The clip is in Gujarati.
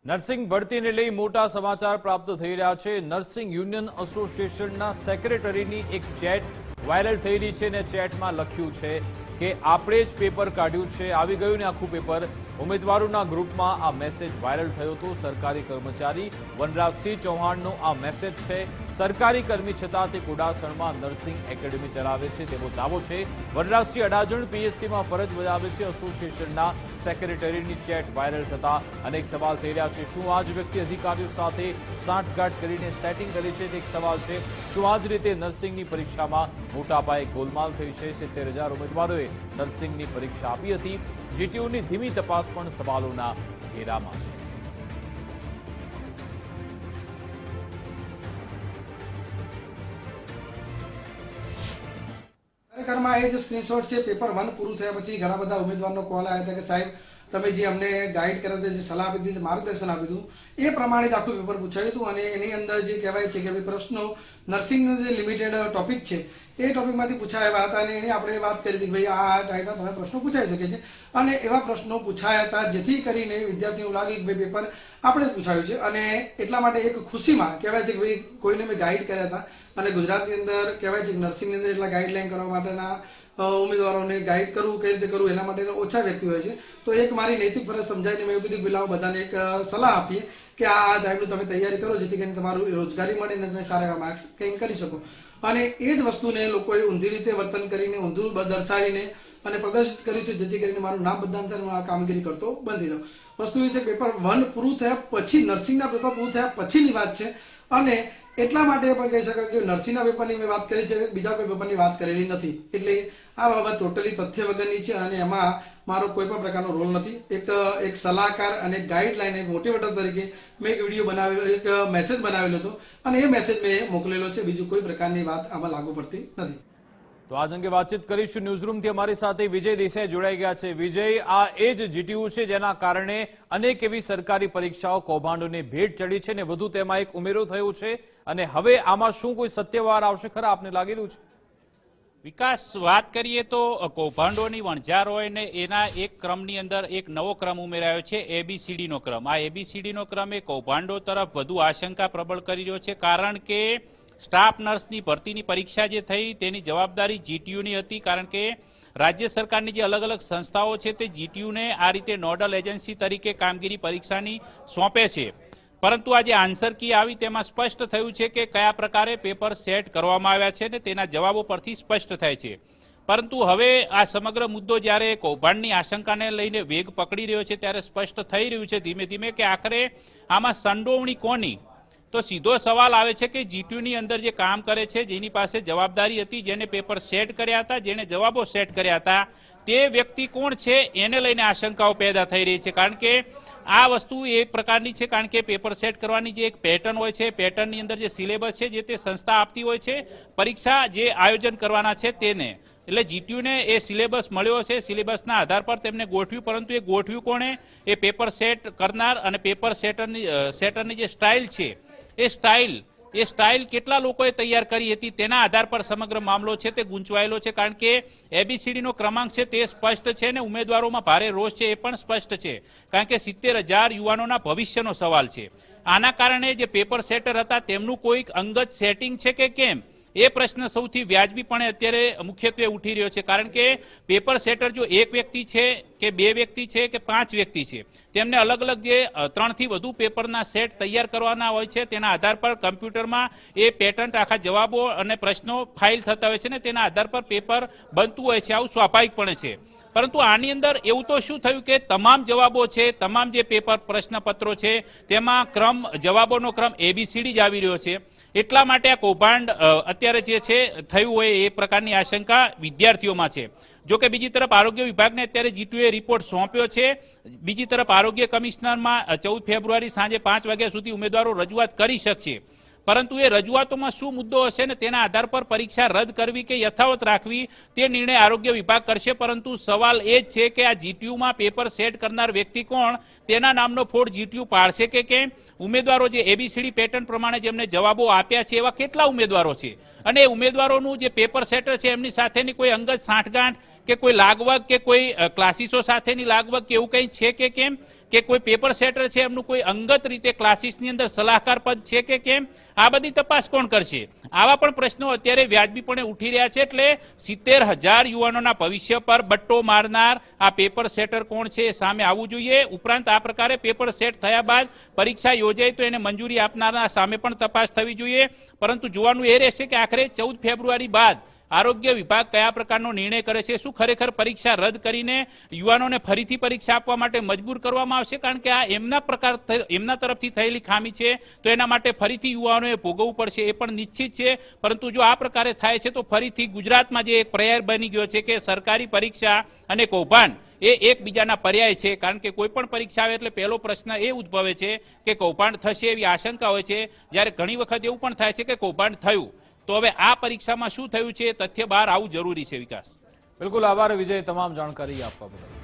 નર્સિંગ ભરતીને લઈ મોટા સમાચાર પ્રાપ્ત થઈ રહ્યા છે। નર્સિંગ યુનિયન એસોસિએશનના સેક્રેટરીની એક ચેટ વાયરલ થઈ રહી છે ને ચેટમાં લખ્યું છે કે આપણે જ પેપર કાઢ્યું છે, આવી ગયું ને આખું પેપર। ઉમેદવારોના ગ્રુપમાં આ મેસેજ વાયરલ થયો હતો। સરકારી કર્મચારી વનરાજસિંહ ચૌહાણનો આ મેસેજ છે। સરકારી કર્મી છતાં તે કુડાસણમાં નર્સિંગ એકેડમી ચલાવે છે તેવો દાવો છે। વનરાજસિંહ અડાજણ પીએસસીમાં ફરજ બજાવે છે। એસોસિએશનના સેક્રેટરીની ચેટ વાયરલ થતા અનેક સવાલ થઈ રહ્યા છે। શું આ જ વ્યક્તિ અધિકારીઓ સાથે સાંઠગાંઠ કરીને સેટિંગ કરી છે તે એક સવાલ છે। શું આ જ રીતે નર્સિંગની પરીક્ષામાં મોટા પાયે ગોલમાલ થઈ છે? 70,000 ઉમેદવારોએ નર્સિંગની પરીક્ષા આપી હતી। જીટીયુની ધીમી તપાસ પણ સવાલોના ઘેરામાં છે। ખરેખરમાં એ જે સ્ક્રીનશોટ છે પેપર 1 પૂરું થયા પછી ઘણા બધા ઉમેદવારનો કોલ આવ્યા હતા કે સાહેબ તમે જે અમને ગાઈડ કર્યા હતા, જે સલાહ આપી હતી, જે માર્ગદર્શન આપ્યું હતું એ પ્રમાણે જ આખું પેપર પૂછાયું હતું અને એની અંદર જે કહેવાય છે કે ભાઈ પ્રશ્નો નર્સિંગનો જે લિમિટેડ ટોપિક છે એ ટોપિકમાંથી પૂછાયા હતા અને એની આપણે વાત કરી હતી કે ભાઈ આ ટાઈપના તમે પ્રશ્નો પૂછાઈ શકે છે અને એવા પ્રશ્નો પૂછાયા હતા જેથી કરીને વિદ્યાર્થીઓ લાગે કે ભાઈ પેપર આપણે જ પૂછાયું છે અને એટલા માટે એક ખુશીમાં કહેવાય છે કે ભાઈ કોઈને મેં ગાઈડ કર્યા હતા અને ગુજરાતની અંદર કહેવાય છે કે નર્સિંગની અંદર એટલા ગાઈડલાઈન કરવા માટેના ઉમેદવારોને ગાઈડ કરવું કઈ રીતે કરવું એના માટે ઓછા વ્યક્તિ હોય છે। તો એક મારી નૈતિક ફરજ સમજાઈને મેં એવું કીધું કે બધાને એક સલાહ આપીએ કે આ ટાઈપનું તમે તૈયારી કરો જેથી કરીને તમારું રોજગારી મળે ને તમે સારા એવા માર્ક્સ કંઈ કરી શકો અને એ જ વસ્તુને લોકોએ ઊંધી રીતે વર્તન કરીને ઊંધું દર્શાવીને અને પ્રદર્શિત કર્યું છે જેથી કરીને મારું નામ બદનામ આ કામગીરી કરતો બંધ થઈ જાઉં। વસ્તુ એ છે પેપર 1 પૂરું થયા પછી નર્સિંગના પેપર પૂરું થયા પછીની વાત છે અને એટલા માટે પણ કહી શકાય કે નર્સિંગના પેપરની મેં વાત કરી છે, બીજા કોઈ પેપરની વાત કરેલી નથી। એટલે આ બાબત ટોટલી તથ્ય વગરની છે અને એમાં મારો કોઈ પણ પ્રકારનો રોલ નથી। એક સલાહકાર અને ગાઈડલાઈન એક મોટિવેટર તરીકે મેં એક વિડીયો બનાવેલો, એક મેસેજ બનાવેલો હતો અને એ મેસેજ મેં મોકલેલો છે। બીજું કોઈ પ્રકારની વાત આમાં લાગુ પડતી નથી। તો આજ અંગે વાતચીત કરીશું। ન્યૂઝરૂમથી અમારી સાથે વિજય દેસાઈ જોડાઈ ગયા છે। વિજય, આ એ જ જીટીયુ છે જેના કારણે અનેક એવી સરકારી પરીક્ષાઓ કૌભાંડોની ભેટ ચડી છે ને વધુ તેમાં એક ઉમેરો થયો છે અને હવે આમાં શું કોઈ સત્યવાર આવશે ખરા આપને લાગેલું છે? વિકાસ, વાત કરીએ તો કૌભાંડોની વણઝાર હોય ને એના એક ક્રમની અંદર એક નવો ક્રમ ઉમેરાયો છે, એબીસીડીનો ક્રમ। આ એબીસીડીનો ક્રમ એ કૌભાંડો તરફ વધુ આશંકા પ્રબળ કરી રહ્યો છે કારણ કે સ્ટાફ નર્સની ભરતીની પરીક્ષા જે થઈ તેની જવાબદારી જીટીયુની હતી કારણ કે રાજ્ય સરકારની જે અલગ અલગ સંસ્થાઓ છે તે જીટીયુને આ રીતે નોડલ એજન્સી તરીકે કામગીરી પરીક્ષાની સોંપે છે। પરંતુ આ જે આન્સર કી આવી તેમાં સ્પષ્ટ થયું છે કે કયા પ્રકારે પેપર સેટ કરવામાં આવ્યા છે ને તેના જવાબો પરથી સ્પષ્ટ થાય છે। પરંતુ હવે આ સમગ્ર મુદ્દો જ્યારે કૌભાંડની આશંકાને લઈને વેગ પકડી રહ્યો છે ત્યારે સ્પષ્ટ થઈ રહ્યું છે ધીમે ધીમે કે આખરે આમાં સંડોવણી કોની? તો સીધો સવાલ આવે છે કે જીટીયુની અંદર જે કામ કરે છે, જેની પાસે જવાબદારી હતી, જેને પેપર સેટ કર્યા હતા, જેને જવાબો સેટ કર્યા હતા, તે વ્યક્તિ કોણ છે એને લઈને આશંકાઓ પેદા થઈ રહી છે કારણ કે આ વસ્તુ એ પ્રકારની છે કારણ કે પેપર સેટ કરવાની જે એક પેટર્ન હોય છે, પેટર્નની અંદર જે સિલેબસ છે જે તે સંસ્થા આપતી હોય છે પરીક્ષા જે આયોજન કરવાના છે તેને, એટલે જીટીયુને એ સિલેબસ મળ્યો છે, સિલેબસના આધાર પર તેમને ગોઠવ્યું। પરંતુ એ ગોઠવ્યું કોણે? એ પેપર સેટ કરનાર અને પેપર સેટરની જે સ્ટાઇલ છે એ સ્ટાઇલ કેટલા લોકોએ તૈયાર કરી હતી તેના આધાર પર સમગ્ર મામલો છે તે ગૂંચવાયેલો છે કારણ કે એબીસીડીનો ક્રમાંક છે તે સ્પષ્ટ છે ને ઉમેદવારોમાં ભારે રોષ છે એ પણ સ્પષ્ટ છે કારણ કે 70,000 યુવાનોના ભવિષ્યનો સવાલ છે। આના કારણે જે પેપર સેટર હતા તેમનું કોઈક અંગત સેટિંગ છે કે કેમ એ પ્રશ્ન સૌથી વ્યાજબીપણે અત્યારે મુખ્યત્વે ઉઠી રહ્યો છે કારણ કે પેપર સેટર જો એક વ્યક્તિ છે કે 2 વ્યક્તિ છે કે 5 વ્યક્તિ છે તેમને અલગ અલગ જે 3 થી વધુ પેપરના સેટ તૈયાર કરવાના હોય છે તેના આધાર પર કમ્પ્યુટરમાં એ પેટર્ન આખા જવાબો અને પ્રશ્નો ફાઇલ થતા હોય છે ને તેના આધાર પર પેપર બનતું હોય છે, આવું સ્વાભાવિકપણે છે। પરંતુ આની અંદર એવું તો શું થયું કે તમામ જવાબો છે, તમામ જે પેપર પ્રશ્નપત્રો છે તેમાં જવાબોનો ક્રમ એબીસીડી જ આવી રહ્યો છે। એટલા માટે આ કૌભાંડ અત્યારે જે છે થયું હોય એ પ્રકારની આશંકા વિદ્યાર્થીઓમાં છે। જો કે બીજી તરફ આરોગ્ય વિભાગને અત્યારે જીટીયુએ રિપોર્ટ સોંપ્યો છે। બીજી તરફ આરોગ્ય કમિશનરમાં 14 ફેબ્રુઆરી સાંજે 5 વાગ્યા સુધી ઉમેદવારો રજૂઆત કરી શકશે પરંતુ એ રજૂઆતોમાં શું મુદ્દો હશે ને તેના આધાર પર પરીક્ષા રદ કરવી કે યથાવત રાખવી તે નિર્ણય આરોગ્ય વિભાગ કરશે। પરંતુ સવાલ એ જ છે કે આ જીટીયુમાં પેપર સેટ કરનાર વ્યક્તિ કોણ, તેના નામનો ફોડ જીટીયુ પાડશે કે કેમ? ઉમેદવારો જે એબીસીડી પેટર્ન પ્રમાણે જેમને જવાબો આપ્યા છે એવા કેટલા ઉમેદવારો છે અને ઉમેદવારોનું જે પેપર સેટર છે એમની સાથેની કોઈ અંગત સાંઠગાંઠ કે કોઈ લાગવગ કે કોઈ ક્લાસીસો સાથેની લાગવગ કે એવું કંઈ છે કે કેમ? કે કોઈ પેપર સેટર છે એમનું કોઈ અંગત રીતે ક્લાસીસની અંદર સલાહકાર પદ છે કે કેમ, આ બધી તપાસ કોણ કરશે? આવા પણ પ્રશ્નો અત્યારે વ્યાજબીપણે ઉઠી રહ્યા છે. એટલે 70,000 યુવાનોના ભવિષ્ય પર બટ્ટો મારનાર આ પેપર સેટર કોણ છે એ સામે આવવું જોઈએ. ઉપરાંત આ પ્રકારે પેપર સેટ થયા બાદ પરીક્ષા યોજાય તો એને મંજૂરી આપનારના સામે પણ તપાસ થવી જોઈએ. પરંતુ જોવાનું એ રહેશે કે આખરે 14 ફેબ્રુઆરી બાદ આરોગ્ય વિભાગ કયા પ્રકારનો નિર્ણય કરે છે. શું ખરેખર પરીક્ષા રદ કરીને યુવાનોને ફરીથી પરીક્ષા આપવા માટે મજબૂર કરવામાં આવશે? કારણ કે આ એમના તરફથી થયેલી ખામી છે, તો એના માટે ફરીથી યુવાનોએ ભોગવવું પડશે એ પણ નિશ્ચિત છે. પરંતુ જો આ પ્રકારે થાય છે તો ફરીથી ગુજરાતમાં જે એક પર્યાય બની ગયો છે કે સરકારી પરીક્ષા અને કૌભાંડ એ એકબીજાના પર્યાય છે. કારણ કે કોઈ પણ પરીક્ષા આવે એટલે પહેલો પ્રશ્ન એ ઉદ્ભવે છે કે કૌભાંડ થશે એવી આશંકા હોય છે, જ્યારે ઘણી વખત એવું પણ થાય છે કે કૌભાંડ થયું. તો હવે આ પરીક્ષામાં શું થયું છે એ તથ્ય બહાર આવવું જરૂરી છે. વિકાસ, બિલકુલ આભાર વિજય, તમામ જાણકારી આપવા બદલ.